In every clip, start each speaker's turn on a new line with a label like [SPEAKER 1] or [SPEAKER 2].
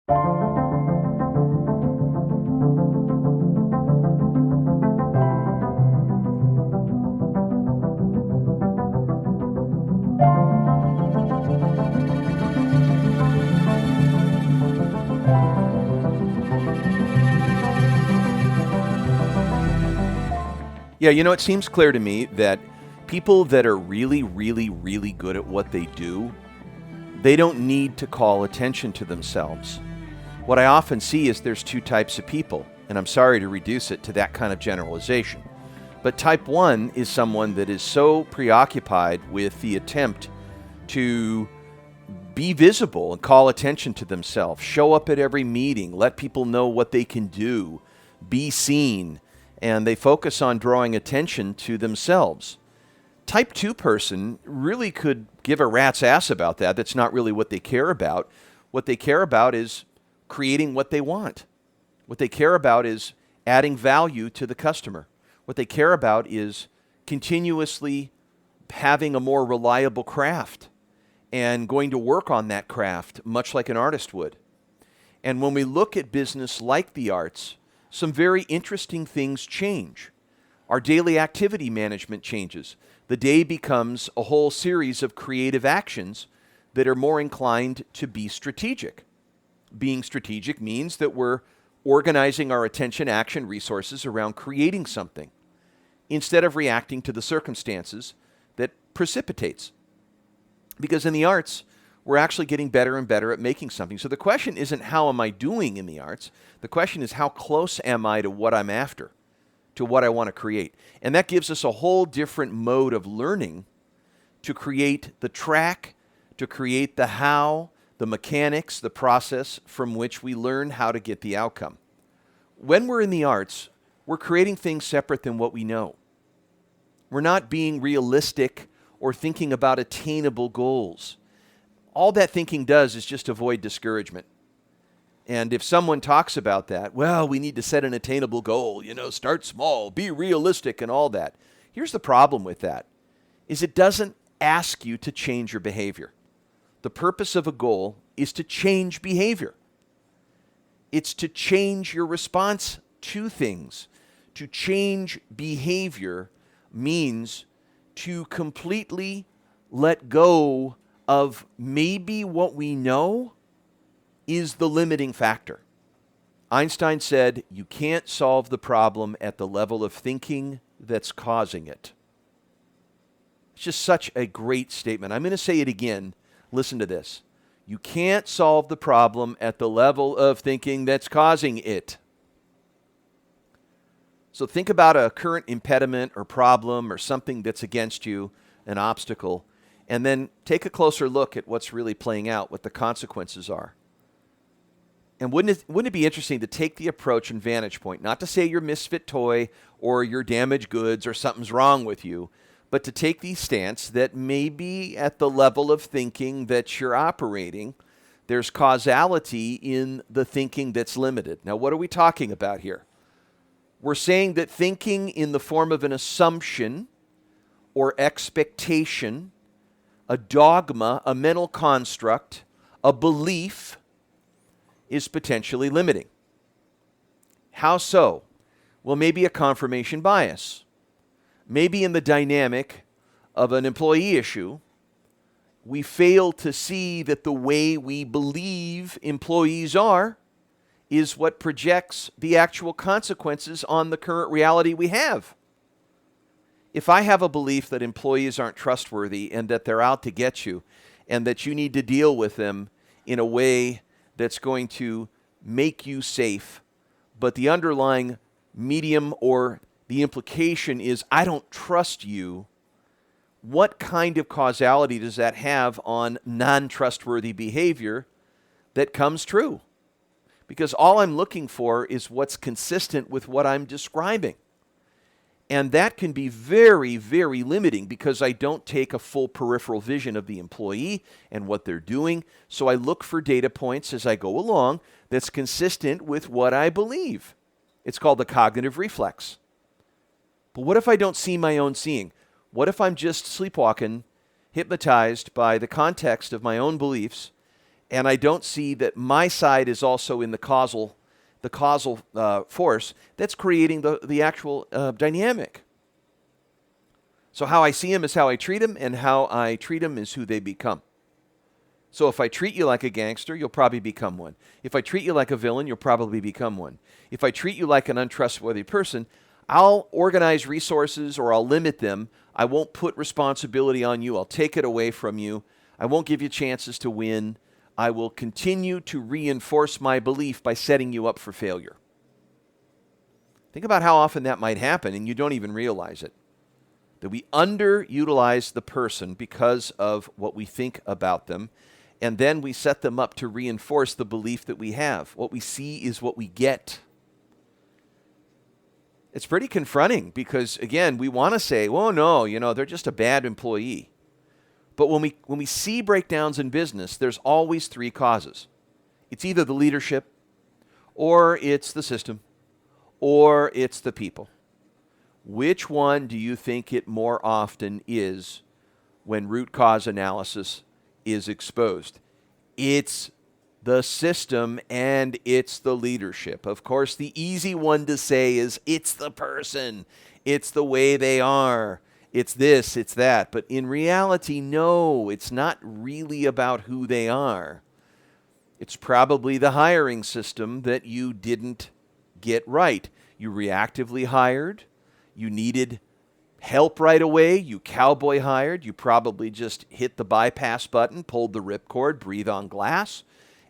[SPEAKER 1] Yeah, it seems clear to me that people that are really, really, really good at what they do, they don't need to call attention to themselves. What I often see is there's two types of people, and I'm sorry to reduce it to that kind of generalization. But type 1 is someone that is so preoccupied with the attempt to be visible and call attention to themselves, show up at every meeting, let people know what they can do, be seen, and they focus on drawing attention to themselves. Type 2 person really could give a rat's ass about that. That's not really what they care about. What they care about is creating what they want. What they care about is adding value to the customer. What they care about is continuously having a more reliable craft and going to work on that craft much like an artist would. And when we look at business like the arts, some very interesting things change. Our daily activity management changes. The day becomes a whole series of creative actions that are more inclined to be strategic. Being strategic means that we're organizing our attention, action, resources around creating something instead of reacting to the circumstances that precipitates. Because in the arts, we're actually getting better and better at making something. So the question isn't how am I doing in the arts? The question is how close am I to what I'm after, to what I want to create? And that gives us a whole different mode of learning to create the track, to create the how, the mechanics, the process from which we learn how to get the outcome. When we're in the arts, we're creating things separate than what we know. We're not being realistic or thinking about attainable goals. All that thinking does is just avoid discouragement. And if someone talks about that, well, we need to set an attainable goal, start small, be realistic and all that. Here's the problem with that, is it doesn't ask you to change your behavior. The purpose of a goal is to change behavior. It's to change your response to things. To change behavior means to completely let go of maybe what we know is the limiting factor. Einstein said, you can't solve the problem at the level of thinking that's causing it. It's just such a great statement. I'm going to say it again. Listen to this. You can't solve the problem at the level of thinking that's causing it. So think about a current impediment or problem or something that's against you, an obstacle, and then take a closer look at what's really playing out, what the consequences are. And wouldn't it be interesting to take the approach and vantage point, not to say you're misfit toy or you're damaged goods or something's wrong with you, but to take the stance that maybe at the level of thinking that you're operating, there's causality in the thinking that's limited. Now, what are we talking about here? We're saying that thinking in the form of an assumption or expectation, a dogma, a mental construct, a belief is potentially limiting. How so? Well, maybe a confirmation bias. Maybe in the dynamic of an employee issue, we fail to see that the way we believe employees are is what projects the actual consequences on the current reality we have. If I have a belief that employees aren't trustworthy and that they're out to get you and that you need to deal with them in a way that's going to make you safe, but the underlying medium or the implication is I don't trust you, what kind of causality does that have on non-trustworthy behavior that comes true? Because all I'm looking for is what's consistent with what I'm describing. And that can be very, very limiting because I don't take a full peripheral vision of the employee and what they're doing. So I look for data points as I go along that's consistent with what I believe. It's called the cognitive reflex. But what if I don't see my own seeing? What if I'm just sleepwalking, hypnotized by the context of my own beliefs, And I don't see that my side is also in the causal force that's creating the actual dynamic. So how I see them is how I treat them, and how I treat them is who they become. So if I treat you like a gangster, you'll probably become one. If I treat you like a villain, you'll probably become one. If I treat you like an untrustworthy person, I'll organize resources or I'll limit them. I won't put responsibility on you. I'll take it away from you. I won't give you chances to win. I will continue to reinforce my belief by setting you up for failure. Think about how often that might happen and you don't even realize it. That we underutilize the person because of what we think about them, and then we set them up to reinforce the belief that we have. What we see is what we get. It's pretty confronting because, again, we want to say, well, no, they're just a bad employee. But when we see breakdowns in business, there's always three causes. It's either the leadership, or it's the system, or it's the people. Which one do you think it more often is when root cause analysis is exposed? It's the system and it's the leadership. Of course, the easy one to say is it's the person, it's the way they are, it's this, it's that. But in reality, no, it's not really about who they are. It's probably the hiring system that you didn't get right. You reactively hired. You needed help right away. You cowboy hired. You probably just hit the bypass button, pulled the ripcord, breathe on glass,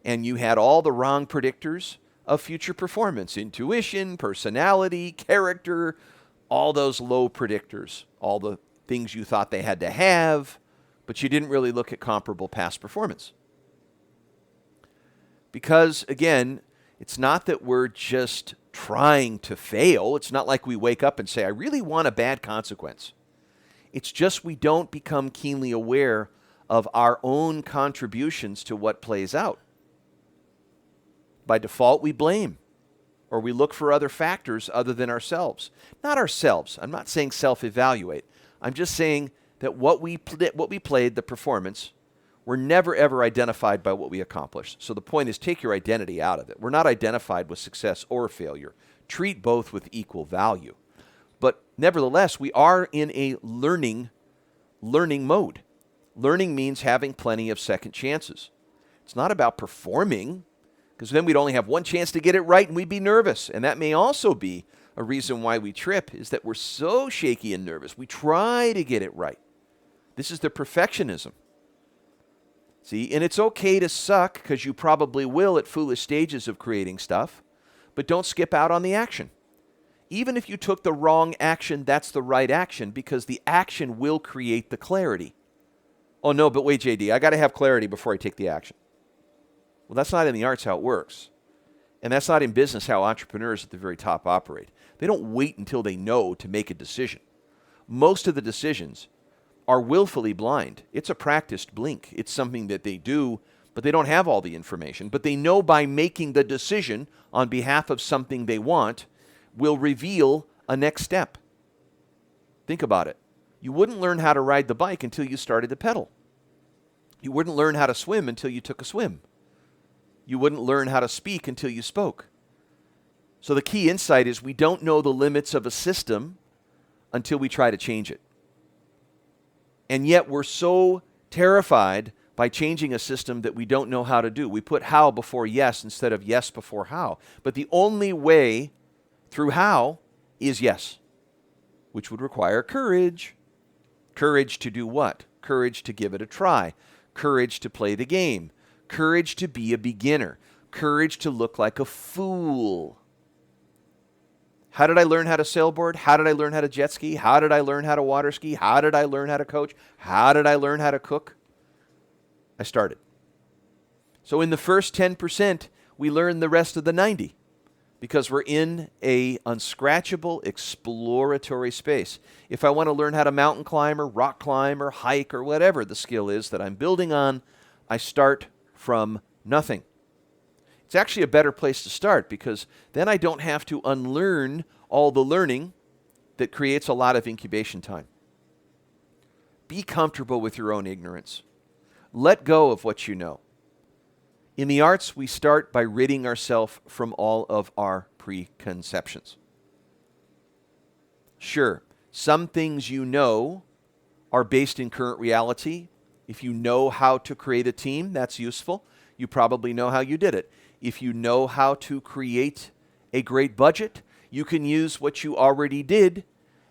[SPEAKER 1] and you had all the wrong predictors of future performance. Intuition, personality, character, all those low predictors, all the things you thought they had to have, but you didn't really look at comparable past performance. Because, again, it's not that we're just trying to fail. It's not like we wake up and say, I really want a bad consequence. It's just we don't become keenly aware of our own contributions to what plays out. By default, we blame, or we look for other factors other than ourselves. Not ourselves. I'm not saying self-evaluate. I'm just saying that what we played, the performance, we're never, ever identified by what we accomplished. So the point is, take your identity out of it. We're not identified with success or failure. Treat both with equal value. But nevertheless, we are in a learning mode. Learning means having plenty of second chances. It's not about performing, because then we'd only have one chance to get it right and we'd be nervous. And that may also be a reason why we trip, is that we're so shaky and nervous. We try to get it right. This is the perfectionism. See, and it's okay to suck, because you probably will at foolish stages of creating stuff, but don't skip out on the action. Even if you took the wrong action, that's the right action, because the action will create the clarity. Oh no, but wait, JD, I got to have clarity before I take the action. Well, that's not in the arts how it works. And that's not in business how entrepreneurs at the very top operate. They don't wait until they know to make a decision. Most of the decisions are willfully blind. It's a practiced blink. It's something that they do, but they don't have all the information. But they know by making the decision on behalf of something they want will reveal a next step. Think about it. You wouldn't learn how to ride the bike until you started to pedal. You wouldn't learn how to swim until you took a swim. You wouldn't learn how to speak until you spoke. So the key insight is we don't know the limits of a system until we try to change it. And yet we're so terrified by changing a system that we don't know how to do. We put how before yes instead of yes before how. But the only way through how is yes, which would require courage. Courage to do what? Courage to give it a try. Courage to play the game. Courage to be a beginner. Courage to look like a fool. How did I learn how to sailboard? How did I learn how to jet ski? How did I learn how to water ski? How did I learn how to coach? How did I learn how to cook? I started. So in the first 10%, we learn the rest of the 90, because we're in a unscratchable, exploratory space. If I want to learn how to mountain climb or rock climb or hike or whatever the skill is that I'm building on, I start from nothing. It's actually a better place to start, because then I don't have to unlearn all the learning that creates a lot of incubation time. Be comfortable with your own ignorance. Let go of what you know. In the arts, we start by ridding ourselves from all of our preconceptions. Sure, some things you know are based in current reality. If you know how to create a team, that's useful. You probably know how you did it. If you know how to create a great budget, you can use what you already did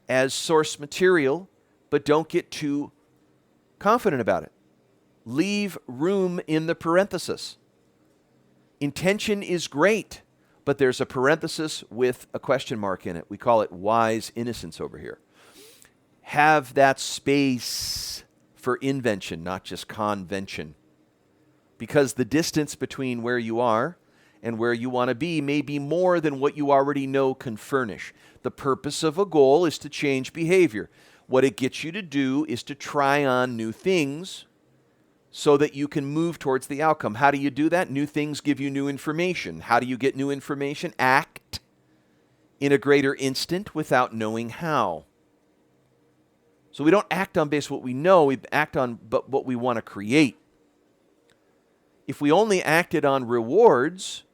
[SPEAKER 1] as source material, but don't get too confident about it. Leave room in the parenthesis. Intention is great, but there's a parenthesis with a question mark in it. We call it wise innocence over here. Have that space for invention, not just convention. Because the distance between where you are and where you want to be may be more than what you already know can furnish. The purpose of a goal is to change behavior. What it gets you to do is to try on new things so that you can move towards the outcome. How do you do that? New things give you new information. How do you get new information? Act in a greater instant without knowing how. So we don't act on base what we know, we act on but what we want to create. If we only acted on rewards,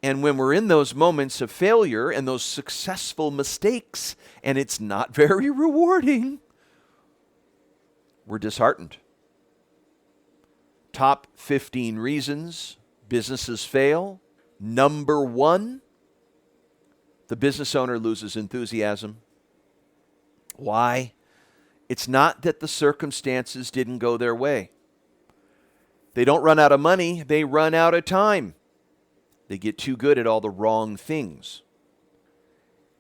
[SPEAKER 1] and when we're in those moments of failure and those successful mistakes, and it's not very rewarding, we're disheartened. Top 15 reasons businesses fail. Number 1, the business owner loses enthusiasm. Why? It's not that the circumstances didn't go their way. They don't run out of money, they run out of time. They get too good at all the wrong things.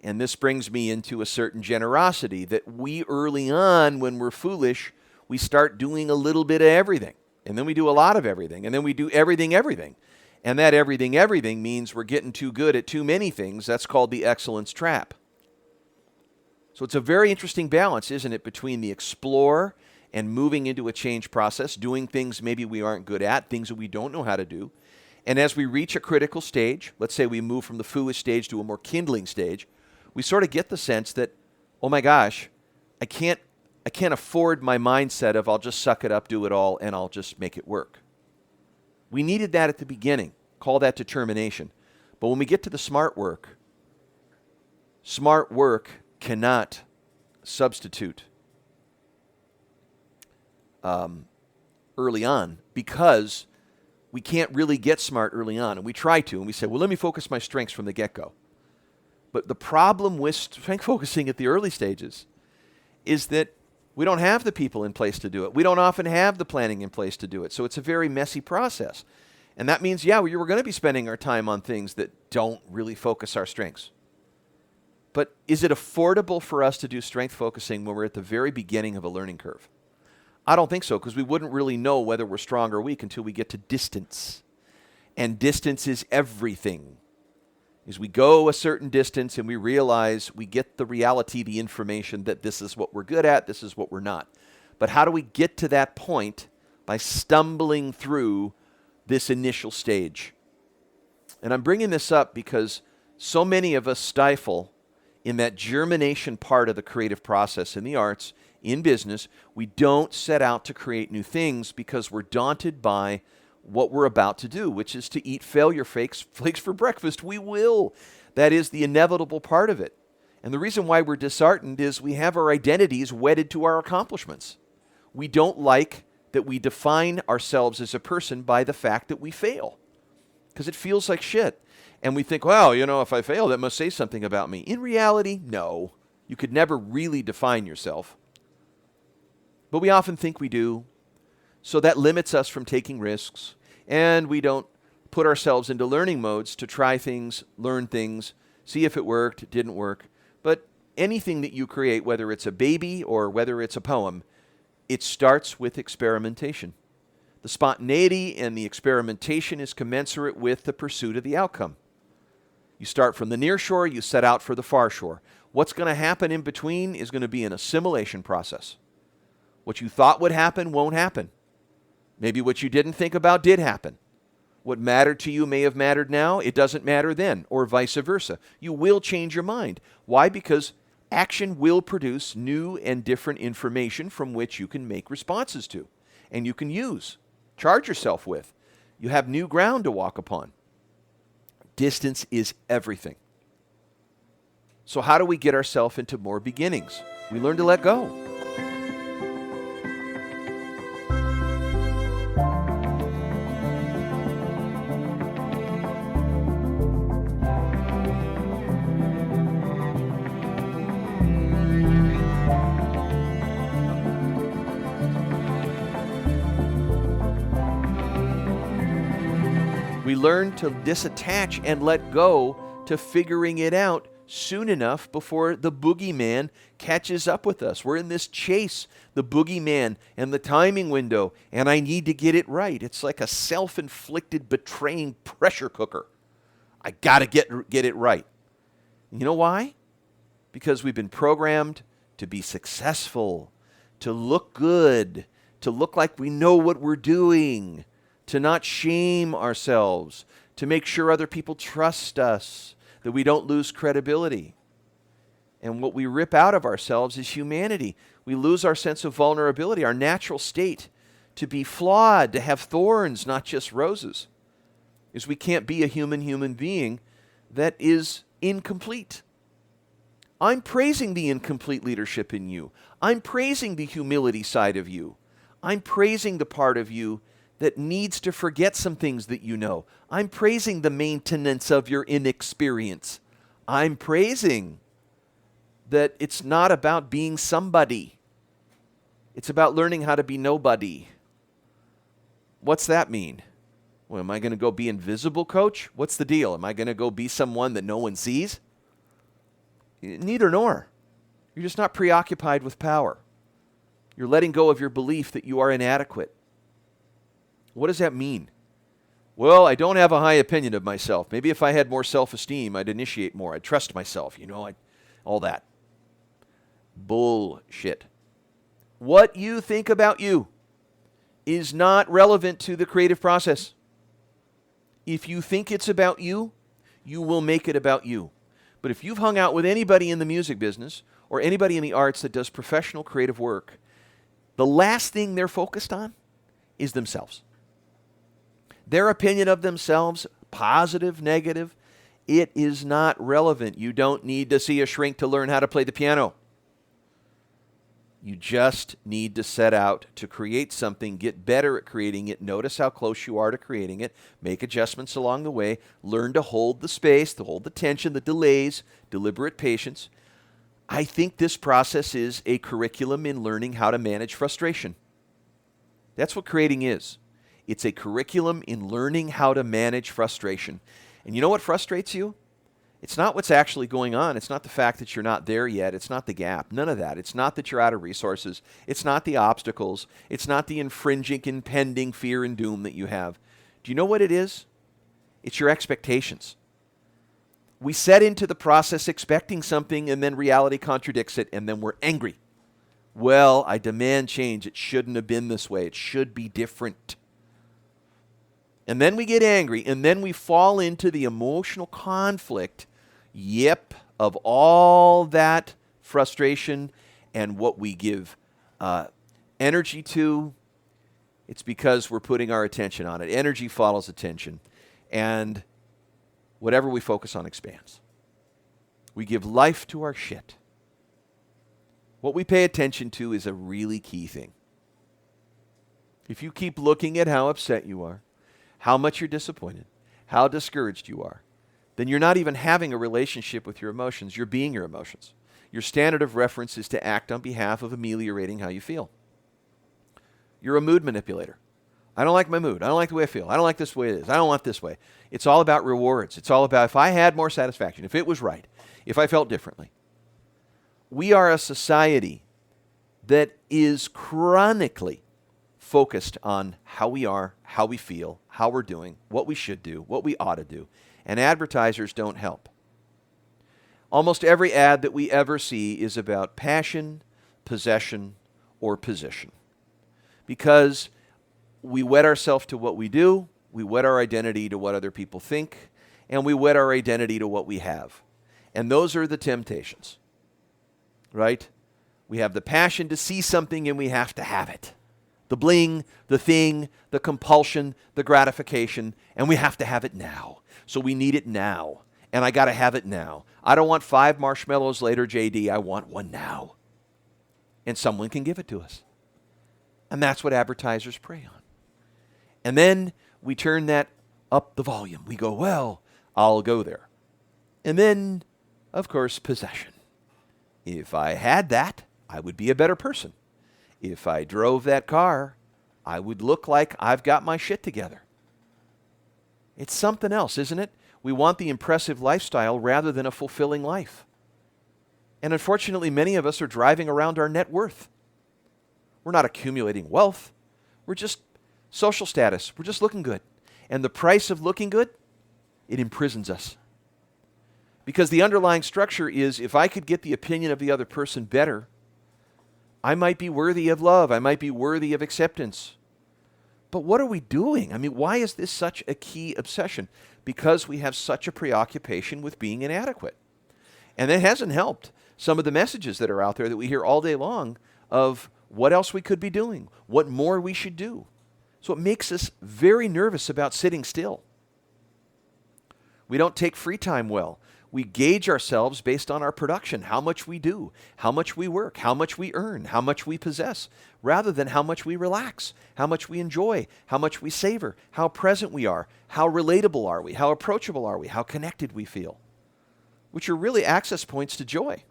[SPEAKER 1] And this brings me into a certain generosity that we early on, when we're foolish, we start doing a little bit of everything. And then we do a lot of everything. And then we do everything. And that everything means we're getting too good at too many things. That's called the excellence trap. So it's a very interesting balance, isn't it, between the explore and moving into a change process, doing things maybe we aren't good at, things that we don't know how to do. And as we reach a critical stage, let's say we move from the foolish stage to a more kindling stage, we sort of get the sense that, oh my gosh, I can't afford my mindset of I'll just suck it up, do it all, and I'll just make it work. We needed that at the beginning. Call that determination. But when we get to the smart work cannot substitute early on, because we can't really get smart early on. And we try to, and we say, well, let me focus my strengths from the get-go. But the problem with strength focusing at the early stages is that we don't have the people in place to do it. We don't often have the planning in place to do it. So it's a very messy process. And that means, yeah, we're going to be spending our time on things that don't really focus our strengths. But is it affordable for us to do strength focusing when we're at the very beginning of a learning curve? I don't think so, because we wouldn't really know whether we're strong or weak until we get to distance. And distance is everything. As we go a certain distance and we realize we get the reality, the information that this is what we're good at, this is what we're not. But how do we get to that point? By stumbling through this initial stage. And I'm bringing this up because so many of us stifle in that germination part of the creative process in the arts, in business. We don't set out to create new things because we're daunted by what we're about to do, which is to eat failure flakes for breakfast. We will. That is the inevitable part of it. And the reason why we're disheartened is we have our identities wedded to our accomplishments. We don't like that we define ourselves as a person by the fact that we fail, because it feels like shit. And we think, well, if I fail, that must say something about me. In reality, no. You could never really define yourself. But we often think we do. So that limits us from taking risks. And we don't put ourselves into learning modes to try things, learn things, see if it worked, didn't work. But anything that you create, whether it's a baby or whether it's a poem, it starts with experimentation. The spontaneity and the experimentation is commensurate with the pursuit of the outcome. You start from the near shore, you set out for the far shore. What's going to happen in between is going to be an assimilation process. What you thought would happen won't happen. Maybe what you didn't think about did happen. What mattered to you may have mattered now, it doesn't matter then, or vice versa. You will change your mind. Why? Because action will produce new and different information from which you can make responses to, and you can use, charge yourself with. You have new ground to walk upon. Distance is everything. So how do we get ourselves into more beginnings? We learn to let go. We learn to disattach and let go to figuring it out soon enough before the boogeyman catches up with us. We're in this chase, the boogeyman and the timing window, and I need to get it right. It's like a self-inflicted betraying pressure cooker. I got to get it right. You know why? Because we've been programmed to be successful, to look good, to look like we know what we're doing, to not shame ourselves, to make sure other people trust us, that we don't lose credibility. And what we rip out of ourselves is humanity. We lose our sense of vulnerability, our natural state to be flawed, to have thorns, not just roses. Is we can't be a human being that is incomplete. I'm praising the incomplete leadership in you. I'm praising the humility side of you. I'm praising the part of you that needs to forget some things that you know. I'm praising the maintenance of your inexperience. I'm praising that it's not about being somebody. It's about learning how to be nobody. What's that mean? Well, am I going to go be invisible, coach? What's the deal? Am I going to go be someone that no one sees? Neither nor. You're just not preoccupied with power. You're letting go of your belief that you are inadequate. What does that mean? Well, I don't have a high opinion of myself. Maybe if I had more self-esteem, I'd initiate more. I'd trust myself, all that. Bullshit. What you think about you is not relevant to the creative process. If you think it's about you, you will make it about you. But if you've hung out with anybody in the music business or anybody in the arts that does professional creative work, the last thing they're focused on is themselves. Their opinion of themselves, positive, negative, it is not relevant. You don't need to see a shrink to learn how to play the piano. You just need to set out to create something, get better at creating it, notice how close you are to creating it, make adjustments along the way, learn to hold the space, to hold the tension, the delays, deliberate patience. I think this process is a curriculum in learning how to manage frustration. That's what creating is. It's a curriculum in learning how to manage frustration. And you know what frustrates you? It's not what's actually going on. It's not the fact that you're not there yet. It's not the gap. None of that. It's not that you're out of resources. It's not the obstacles. It's not the infringing, impending fear and doom that you have. Do you know what it is? It's your expectations. We set into the process expecting something, and then reality contradicts it, and then we're angry. Well, I demand change. It shouldn't have been this way. It should be different. And then we get angry, and then we fall into the emotional conflict, of all that frustration and what we give energy to. It's because we're putting our attention on it. Energy follows attention, and whatever we focus on expands. We give life to our shit. What we pay attention to is a really key thing. If you keep looking at how upset you are, how much you're disappointed, how discouraged you are, then you're not even having a relationship with your emotions. You're being your emotions. Your standard of reference is to act on behalf of ameliorating how you feel. You're a mood manipulator. I don't like my mood. I don't like the way I feel. I don't like this way it is. I don't want this way. It's all about rewards. It's all about if I had more satisfaction, if it was right, if I felt differently. We are a society that is chronically focused on how we are, how we feel, how we're doing, what we should do, what we ought to do. And advertisers don't help. Almost every ad that we ever see is about passion, possession, or position. Because we wed ourselves to what we do, we wed our identity to what other people think, and we wed our identity to what we have. And those are the temptations, right? We have the passion to see something and we have to have it. The bling, the thing, the compulsion, the gratification, and we have to have it now. So we need it now, and I got to have it now. I don't want 5 marshmallows later, JD. I want one now. And someone can give it to us. And that's what advertisers prey on. And then we turn that up the volume. We go, well, I'll go there. And then, of course, possession. If I had that, I would be a better person. If I drove that car, I would look like I've got my shit together. It's something else, isn't it? We want the impressive lifestyle rather than a fulfilling life. And unfortunately, many of us are driving around our net worth. We're not accumulating wealth. We're just social status. We're just looking good. And the price of looking good, it imprisons us. Because the underlying structure is, if I could get the opinion of the other person better, I might be worthy of love. I might be worthy of acceptance. But what are we doing? I mean, why is this such a key obsession? Because we have such a preoccupation with being inadequate. And that hasn't helped some of the messages that are out there that we hear all day long of what else we could be doing, what more we should do. So it makes us very nervous about sitting still. We don't take free time well. We gauge ourselves based on our production, how much we do, how much we work, how much we earn, how much we possess, rather than how much we relax, how much we enjoy, how much we savor, how present we are, how relatable are we, how approachable are we, how connected we feel, which are really access points to joy.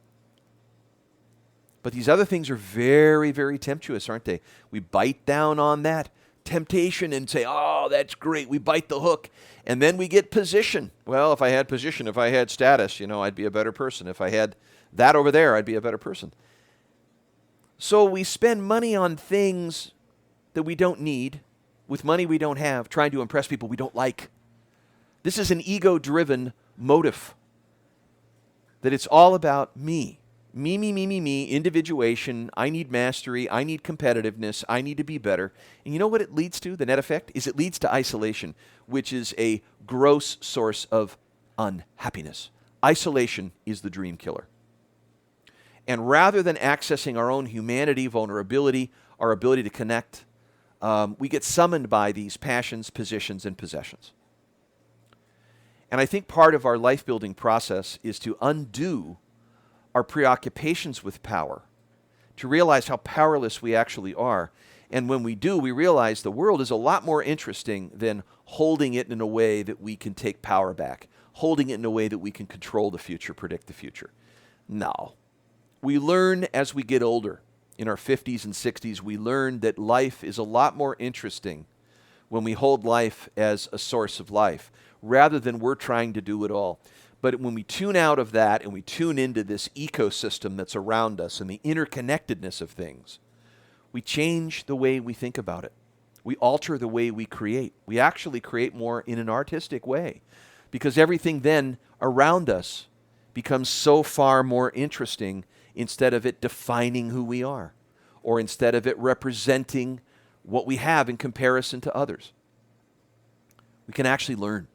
[SPEAKER 1] But these other things are very, very temptuous, aren't they? We bite down on that temptation and say, oh, that's great. We bite the hook. And then we get position. Well, if I had position, if I had status, I'd be a better person. If I had that over there, I'd be a better person. So we spend money on things that we don't need, with money we don't have, trying to impress people we don't like. This is an ego-driven motive. That it's all about me. Me, individuation. I need mastery. I need competitiveness. I need to be better. And you know what it leads to? The net effect is it leads to isolation, which is a gross source of unhappiness. Isolation is the dream killer. And rather than accessing our own humanity, vulnerability, our ability to connect, we get summoned by these passions, positions, and possessions. And I think part of our life-building process is to undo our preoccupations with power, to realize how powerless we actually are. And when we do, we realize the world is a lot more interesting than holding it in a way that we can take power back, holding it in a way that we can control the future, predict the future. No. We learn as we get older. In our 50s and 60s, we learn that life is a lot more interesting when we hold life as a source of life, rather than we're trying to do it all. But when we tune out of that and we tune into this ecosystem that's around us and the interconnectedness of things, we change the way we think about it. We alter the way we create. We actually create more in an artistic way, because everything then around us becomes so far more interesting instead of it defining who we are, or instead of it representing what we have in comparison to others. We can actually learn,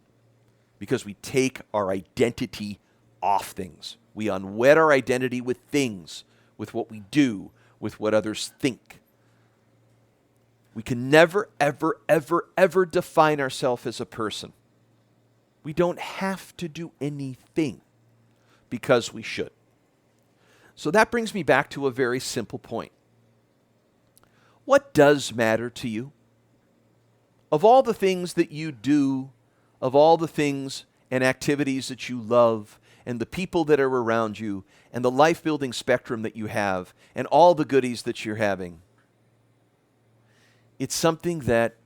[SPEAKER 1] because we take our identity off things. We unwed our identity with things, with what we do, with what others think. We can never, ever, ever, ever define ourselves as a person. We don't have to do anything because we should. So that brings me back to a very simple point. What does matter to you? Of all the things that you do, of all the things and activities that you love, and the people that are around you, and the life-building spectrum that you have, and all the goodies that you're having, it's something that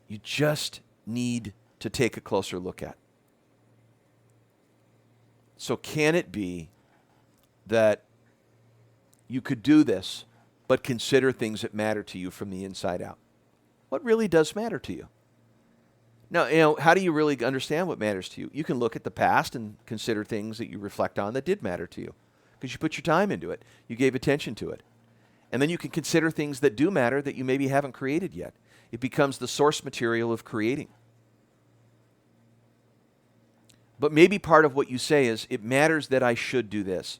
[SPEAKER 1] you just need to take a closer look at. So can it be that you could do this, but consider things that matter to you from the inside out? What really does matter to you? Now, how do you really understand what matters to you? You can look at the past and consider things that you reflect on that did matter to you, because you put your time into it. You gave attention to it. And then you can consider things that do matter that you maybe haven't created yet. It becomes the source material of creating. But maybe part of what you say is, it matters that I should do this.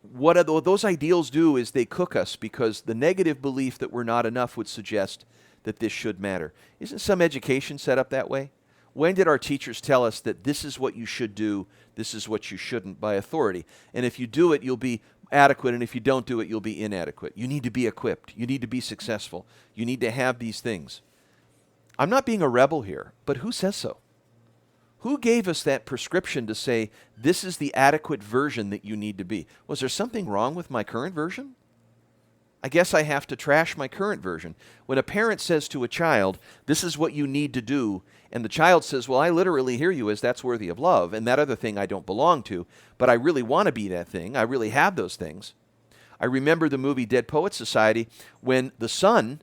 [SPEAKER 1] what those ideals do is they cook us, because the negative belief that we're not enough would suggest that this should matter. Isn't some education set up that way? When did our teachers tell us that this is what you should do, this is what you shouldn't, by authority? And if you do it, you'll be adequate, and if you don't do it, you'll be inadequate. You need to be equipped. You need to be successful. You need to have these things. I'm not being a rebel here, but who says so? Who gave us that prescription to say, this is the adequate version that you need to be? Was there something wrong with my current version? I guess I have to trash my current version. When a parent says to a child, this is what you need to do, and the child says, well, I literally hear you as that's worthy of love, and that other thing I don't belong to, but I really want to be that thing. I really have those things. I remember the movie Dead Poets Society, when the son,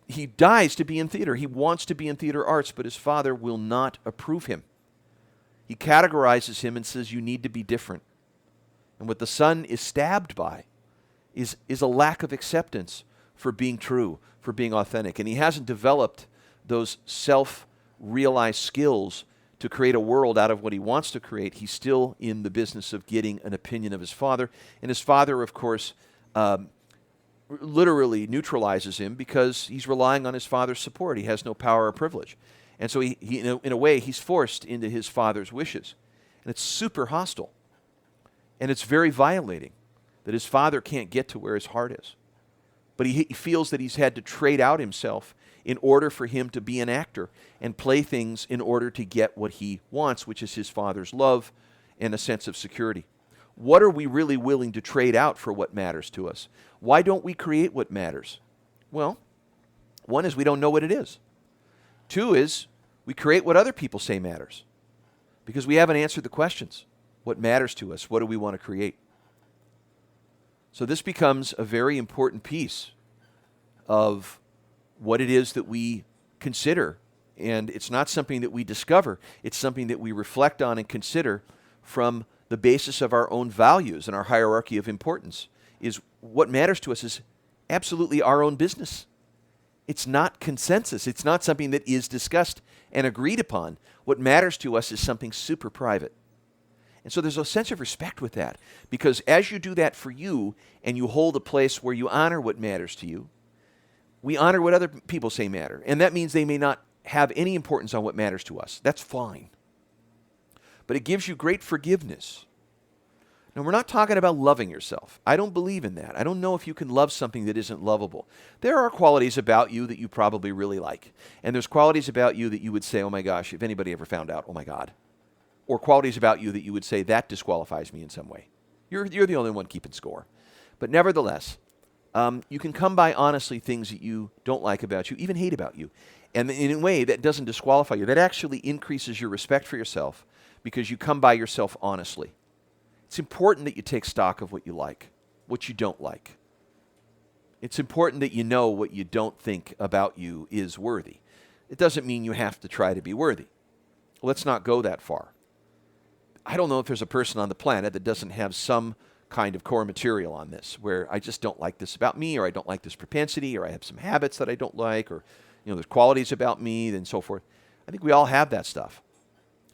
[SPEAKER 1] he dies to be in theater. He wants to be in theater arts, but his father will not approve him. He categorizes him and says, you need to be different. And what the son is stabbed by is a lack of acceptance for being true, for being authentic. And he hasn't developed those self-realized skills to create a world out of what he wants to create. He's still in the business of getting an opinion of his father. And his father, of course, literally neutralizes him, because he's relying on his father's support. He has no power or privilege. And so he in a way, he's forced into his father's wishes. And it's super hostile. And it's very violating that his father can't get to where his heart is. But he feels that he's had to trade out himself in order for him to be an actor and play things in order to get what he wants, which is his father's love and a sense of security. What are we really willing to trade out for what matters to us? Why don't we create what matters? Well, one is we don't know what it is. Two is we create what other people say matters, because we haven't answered the questions. What matters to us? What do we want to create? So this becomes a very important piece of what it is that we consider. And it's not something that we discover. It's something that we reflect on and consider from the basis of our own values and our hierarchy of importance. Is what matters to us is absolutely our own business. It's not consensus. It's not something that is discussed and agreed upon. What matters to us is something super private. And so there's a sense of respect with that, because as you do that for you and you hold a place where you honor what matters to you, we honor what other people say matter. And that means they may not have any importance on what matters to us. That's fine. But it gives you great forgiveness. Now, we're not talking about loving yourself. I don't believe in that. I don't know if you can love something that isn't lovable. There are qualities about you that you probably really like. And there's qualities about you that you would say, oh my gosh, if anybody ever found out, oh my God. Or qualities about you that you would say, that disqualifies me in some way. You're the only one keeping score. But nevertheless, you can come by honestly things that you don't like about you, even hate about you. And in a way, that doesn't disqualify you. That actually increases your respect for yourself, because you come by yourself honestly. It's important that you take stock of what you like, what you don't like. It's important that you know what you don't think about you is worthy. It doesn't mean you have to try to be worthy. Let's not go that far. I don't know if there's a person on the planet that doesn't have some kind of core material on this, where I just don't like this about me, or I don't like this propensity, or I have some habits that I don't like, or there's qualities about me, and so forth. I think we all have that stuff.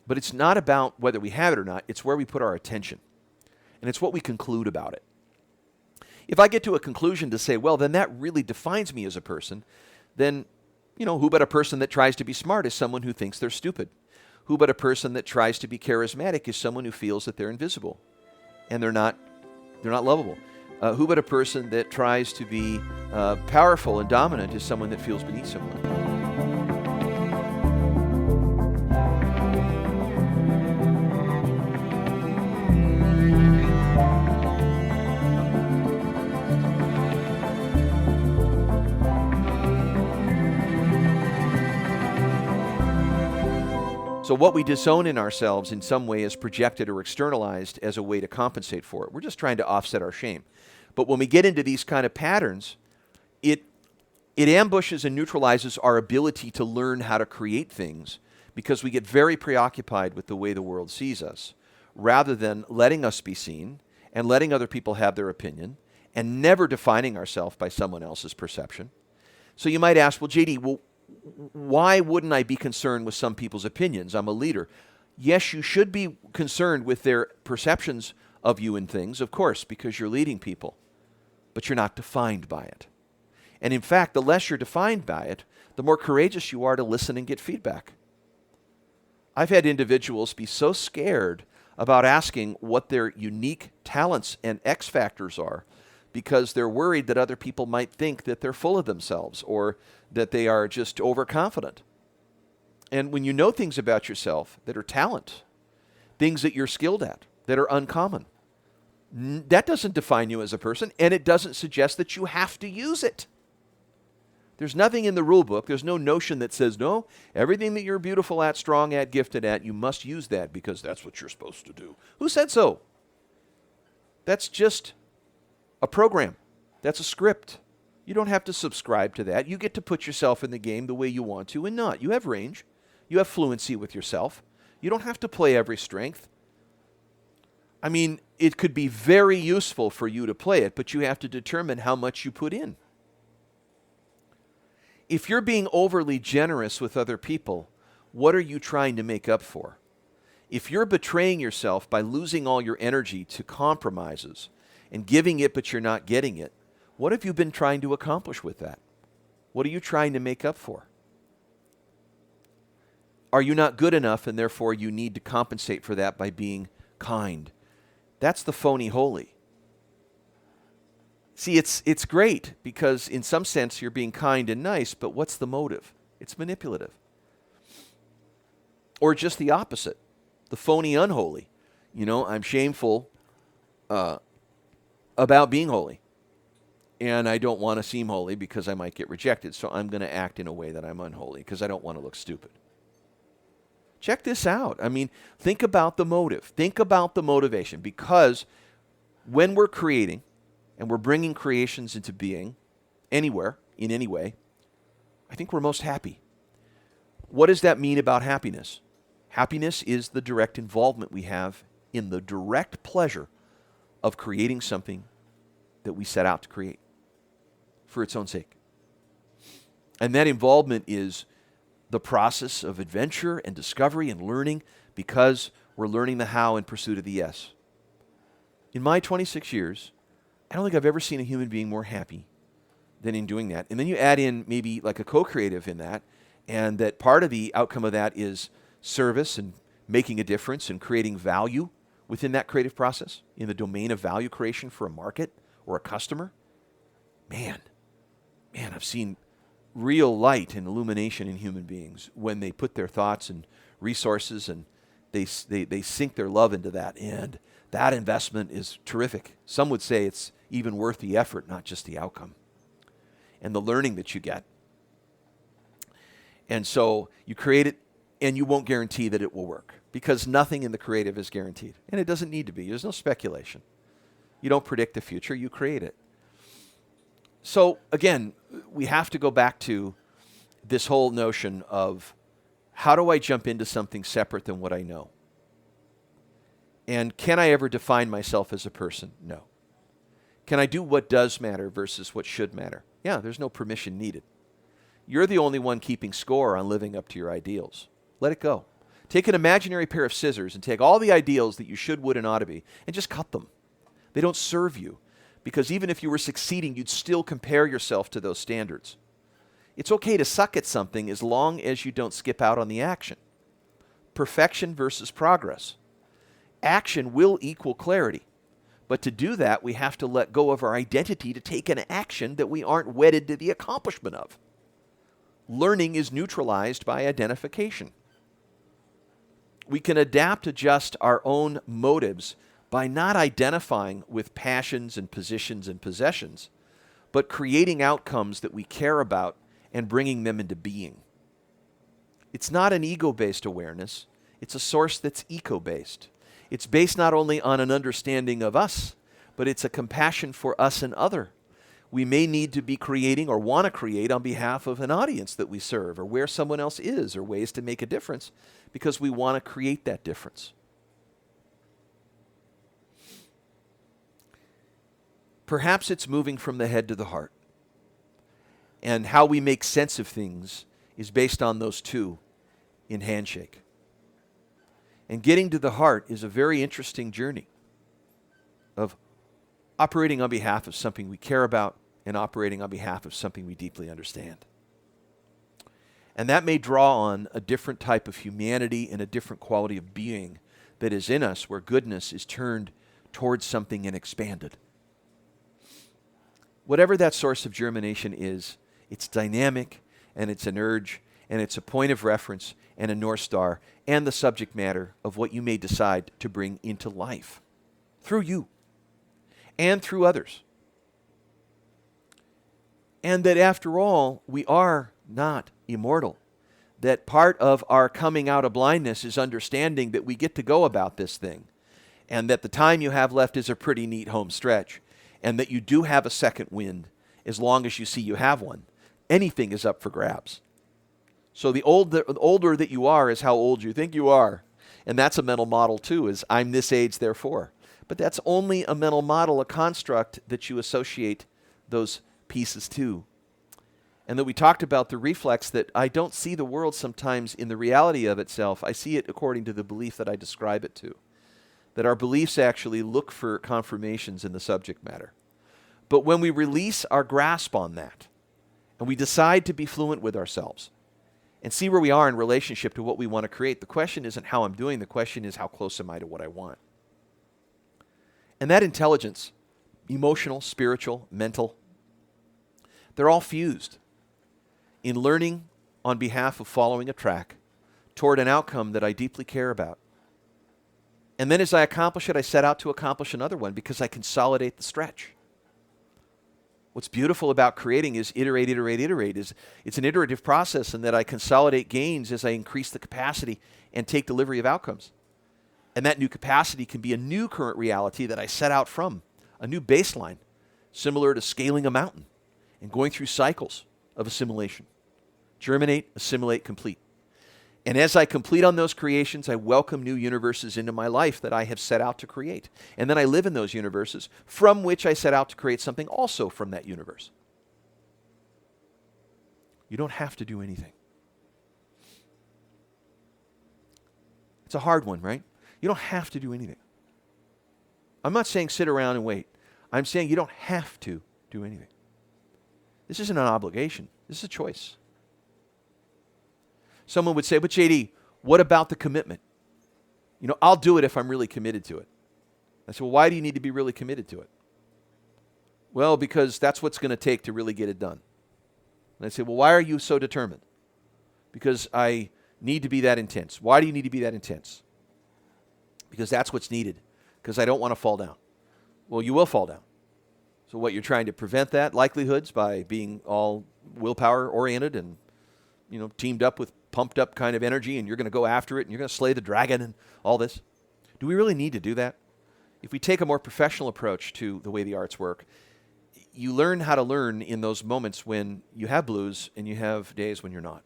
[SPEAKER 1] But it's not about whether we have it or not. It's where we put our attention. And it's what we conclude about it. If I get to a conclusion to say, well, then that really defines me as a person, then, who but a person that tries to be smart is someone who thinks they're stupid. Who but a person that tries to be charismatic is someone who feels that they're invisible and they're not lovable. Who but a person that tries to be powerful and dominant is someone that feels beneath someone. So what we disown in ourselves in some way is projected or externalized as a way to compensate for it. We're just trying to offset our shame. But when we get into these kind of patterns, it ambushes and neutralizes our ability to learn how to create things, because we get very preoccupied with the way the world sees us, rather than letting us be seen and letting other people have their opinion and never defining ourselves by someone else's perception. So you might ask, well, JD, why wouldn't I be concerned with some people's opinions? I'm a leader. Yes, you should be concerned with their perceptions of you in things, of course, because you're leading people, but you're not defined by it. And in fact, the less you're defined by it, the more courageous you are to listen and get feedback. I've had individuals be so scared about asking what their unique talents and X factors are because they're worried that other people might think that they're full of themselves or that they are just overconfident. And when you know things about yourself that are talent, things that you're skilled at, that are uncommon, that doesn't define you as a person, and it doesn't suggest that you have to use it. There's nothing in the rule book, there's no notion that says, no, everything that you're beautiful at, strong at, gifted at, you must use that because that's what you're supposed to do. Who said so? That's just a program. That's a script. You don't have to subscribe to that. You get to put yourself in the game the way you want to and not. You have range. You have fluency with yourself. You don't have to play every strength. I mean, it could be very useful for you to play it, but you have to determine how much you put in. If you're being overly generous with other people, what are you trying to make up for? If you're betraying yourself by losing all your energy to compromises and giving it but you're not getting it, what have you been trying to accomplish with that? What are you trying to make up for? Are you not good enough and therefore you need to compensate for that by being kind? That's the phony holy. See, it's great because in some sense you're being kind and nice, but what's the motive? It's manipulative. Or just the opposite, the phony unholy. You know, I'm shameful about being holy, and I don't want to seem holy because I might get rejected, so I'm going to act in a way that I'm unholy because I don't want to look stupid. Check this out. I mean, think about the motive. Think about the motivation, because when we're creating, and we're bringing creations into being, anywhere, in any way, I think we're most happy. What does that mean about happiness? Happiness is the direct involvement we have in the direct pleasure of creating something that we set out to create for its own sake. And that involvement is the process of adventure and discovery and learning, because we're learning the how in pursuit of the yes. In my 26 years, I don't think I've ever seen a human being more happy than in doing that. And then you add in maybe like a co-creative in that, and that part of the outcome of that is service and making a difference and creating value within that creative process in the domain of value creation for a market or a customer. Man, I've seen real light and illumination in human beings when they put their thoughts and resources and they sink their love into that. And that investment is terrific. Some would say it's even worth the effort, not just the outcome. And the learning that you get. And so you create it, and you won't guarantee that it will work, because nothing in the creative is guaranteed. And it doesn't need to be. There's no speculation. You don't predict the future, you create it. So again, we have to go back to this whole notion of, how do I jump into something separate than what I know? And can I ever define myself as a person? No. Can I do what does matter versus what should matter? Yeah, there's no permission needed. You're the only one keeping score on living up to your ideals. Let it go. Take an imaginary pair of scissors and take all the ideals that you should, would, and ought to be, and just cut them. They don't serve you, because even if you were succeeding, you'd still compare yourself to those standards. It's okay to suck at something as long as you don't skip out on the action. Perfection versus progress. Action will equal clarity. But to do that, we have to let go of our identity to take an action that we aren't wedded to the accomplishment of. Learning is neutralized by identification. We can adjust our own motives by not identifying with passions and positions and possessions, but creating outcomes that we care about and bringing them into being. It's not an ego-based awareness. It's a source that's eco-based. It's based not only on an understanding of us, but it's a compassion for us and other. We may need to be creating or want to create on behalf of an audience that we serve, or where someone else is, or ways to make a difference, because we want to create that difference. Perhaps it's moving from the head to the heart. And how we make sense of things is based on those two in handshake. And getting to the heart is a very interesting journey. of operating on behalf of something we care about and operating on behalf of something we deeply understand. And that may draw on a different type of humanity and a different quality of being that is in us, where goodness is turned towards something and expanded. Whatever that source of germination is, it's dynamic, and it's an urge, and it's a point of reference, and a North Star, and the subject matter of what you may decide to bring into life through you and through others. And that after all, we are not immortal. That part of our coming out of blindness is understanding that we get to go about this thing, and that the time you have left is a pretty neat home stretch, and that you do have a second wind as long as you see you have one. Anything is up for grabs. So the older that you are is how old you think you are. And that's a mental model too, is I'm this age, therefore. But that's only a mental model, a construct that you associate those pieces to. And that we talked about the reflex that I don't see the world sometimes in the reality of itself. I see it according to the belief that I describe it to. That our beliefs actually look for confirmations in the subject matter. But when we release our grasp on that, and we decide to be fluent with ourselves, and see where we are in relationship to what we want to create, the question isn't how I'm doing, the question is how close am I to what I want. And that intelligence, emotional, spiritual, mental, they're all fused in learning on behalf of following a track toward an outcome that I deeply care about. And then as I accomplish it, I set out to accomplish another one because I consolidate the stretch. What's beautiful about creating is iterate. It's an iterative process, and that I consolidate gains as I increase the capacity and take delivery of outcomes. And that new capacity can be a new current reality that I set out from, a new baseline, similar to scaling a mountain and going through cycles of assimilation. Germinate, assimilate, complete. And as I complete on those creations, I welcome new universes into my life that I have set out to create. And then I live in those universes from which I set out to create something also from that universe. You don't have to do anything. It's a hard one, right? You don't have to do anything. I'm not saying sit around and wait. I'm saying you don't have to do anything. This isn't an obligation. This is a choice. Someone would say, but JD, what about the commitment? I'll do it if I'm really committed to it. I said, well, why do you need to be really committed to it? Well, because that's what's going to take to really get it done. And I say, well, why are you so determined? Because I need to be that intense. Why do you need to be that intense? Because that's what's needed. Because I don't want to fall down. Well, you will fall down. So what, you're trying to prevent that likelihoods by being all willpower oriented and teamed up with pumped up kind of energy, and you're going to go after it, and you're going to slay the dragon and all this. Do we really need to do that? If we take a more professional approach to the way the arts work, you learn how to learn in those moments when you have blues and you have days when you're not.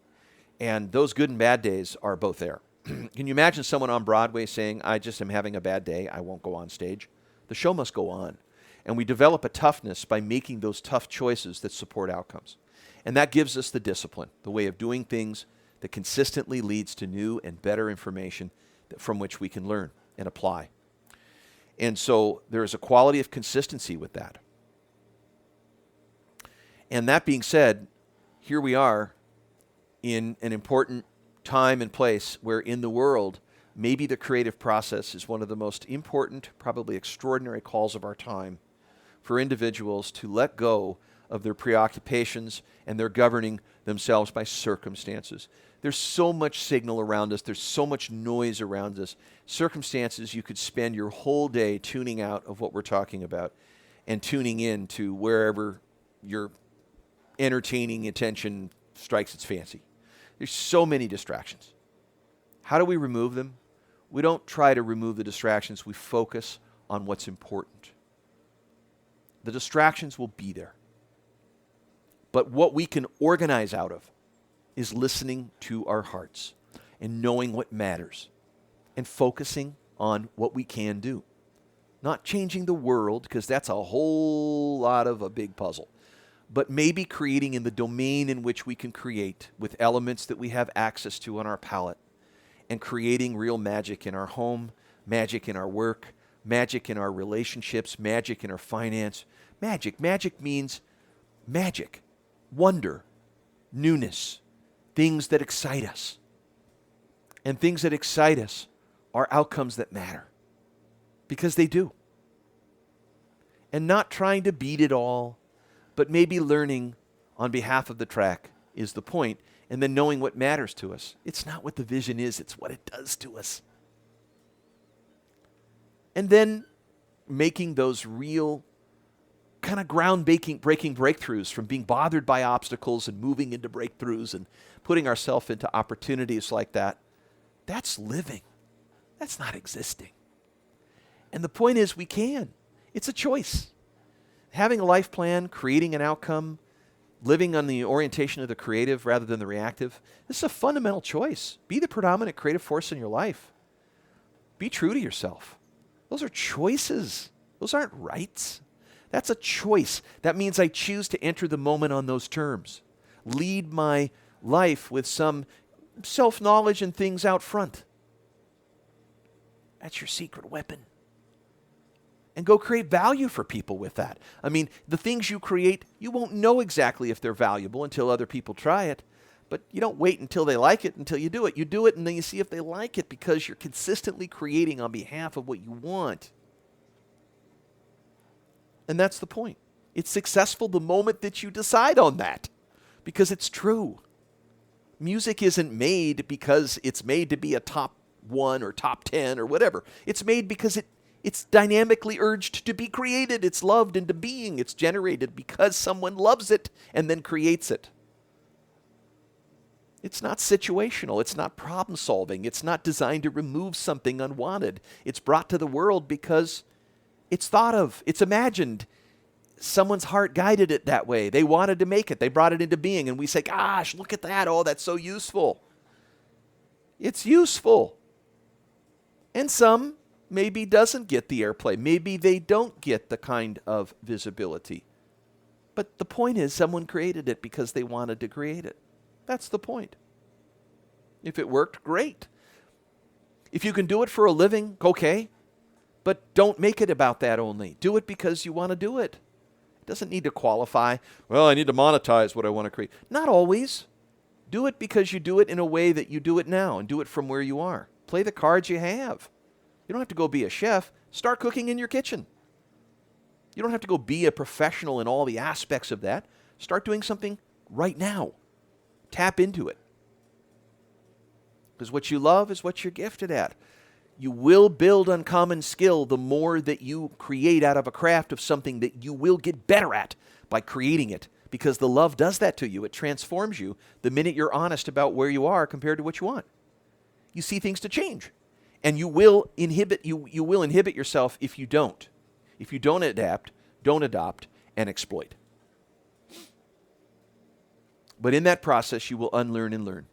[SPEAKER 1] And those good and bad days are both there. Can you imagine someone on Broadway saying, I just am having a bad day, I won't go on stage? The show must go on. And we develop a toughness by making those tough choices that support outcomes. And that gives us the discipline, the way of doing things that consistently leads to new and better information from which we can learn and apply. And so there is a quality of consistency with that. And that being said, here we are in an important time and place where in the world, maybe the creative process is one of the most important, probably extraordinary calls of our time for individuals to let go of their preoccupations and their governing themselves by circumstances. There's so much signal around us. There's so much noise around us. Circumstances, you could spend your whole day tuning out of what we're talking about and tuning in to wherever your entertaining attention strikes its fancy. There's so many distractions. How do we remove them? We don't try to remove the distractions. We focus on what's important. The distractions will be there. But what we can organize out of is listening to our hearts and knowing what matters and focusing on what we can do. Not changing the world, because that's a whole lot of a big puzzle, but maybe creating in the domain in which we can create with elements that we have access to on our palette, and creating real magic in our home, magic in our work, magic in our relationships, magic in our finance. Magic. Magic means magic, wonder, newness, things that excite us. And things that excite us are outcomes that matter, because they do. And not trying to beat it all, but maybe learning on behalf of the track is the point, and then knowing what matters to us. It's not what the vision is, it's what it does to us. And then making those real kind of ground-breaking breakthroughs, from being bothered by obstacles and moving into breakthroughs and putting ourselves into opportunities like that. That's living. That's not existing. And the point is, we can. It's a choice. Having a life plan, creating an outcome, living on the orientation of the creative rather than the reactive, this is a fundamental choice. Be the predominant creative force in your life. Be true to yourself. Those are choices. Those aren't rights. That's a choice. That means I choose to enter the moment on those terms. Lead my life with some self-knowledge and things out front. That's your secret weapon. And go create value for people with that. I mean, the things you create, you won't know exactly if they're valuable until other people try it. But you don't wait until they like it until you do it. You do it and then you see if they like it, because you're consistently creating on behalf of what you want. And that's the point. It's successful the moment that you decide on that, because it's true. Music isn't made because it's made to be a top 1 or top 10 or whatever. It's made because it's dynamically urged to be created. It's loved into being. It's generated because someone loves it and then creates it. It's not situational. It's not problem solving. It's not designed to remove something unwanted. It's brought to the world because it's thought of. It's imagined. Someone's heart guided it that way. They wanted to make it. They brought it into being. And we say, gosh, look at that. Oh, that's so useful. It's useful. And some maybe doesn't get the airplay. Maybe they don't get the kind of visibility. But the point is, someone created it because they wanted to create it. That's the point. If it worked, great. If you can do it for a living, okay. But don't make it about that only. Do it because you want to do it. It doesn't need to qualify. Well, I need to monetize what I want to create. Not always. Do it because you do it in a way that you do it now, and do it from where you are. Play the cards you have. You don't have to go be a chef. Start cooking in your kitchen. You don't have to go be a professional in all the aspects of that. Start doing something right now. Tap into it. Because what you love is what you're gifted at. You will build uncommon skill the more that you create out of a craft of something that you will get better at by creating it. Because the love does that to you. It transforms you the minute you're honest about where you are compared to what you want. You see things to change. And you will inhibit yourself if you don't. If you don't adapt, don't adopt, and exploit. But in that process, you will unlearn and learn.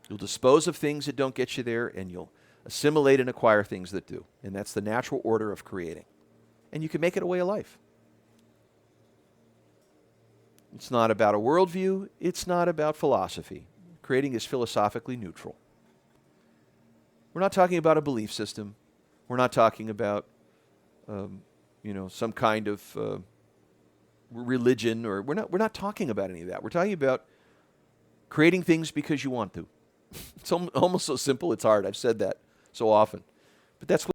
[SPEAKER 1] You'll dispose of things that don't get you there, and you'll assimilate and acquire things that do. And that's the natural order of creating. And you can make it a way of life. It's not about a worldview. It's not about philosophy. Creating is philosophically neutral. We're not talking about a belief system. We're not talking about, some kind of religion, or we're not talking about any of that. We're talking about creating things because you want to. It's almost so simple, it's hard. I've said that so often. But that's what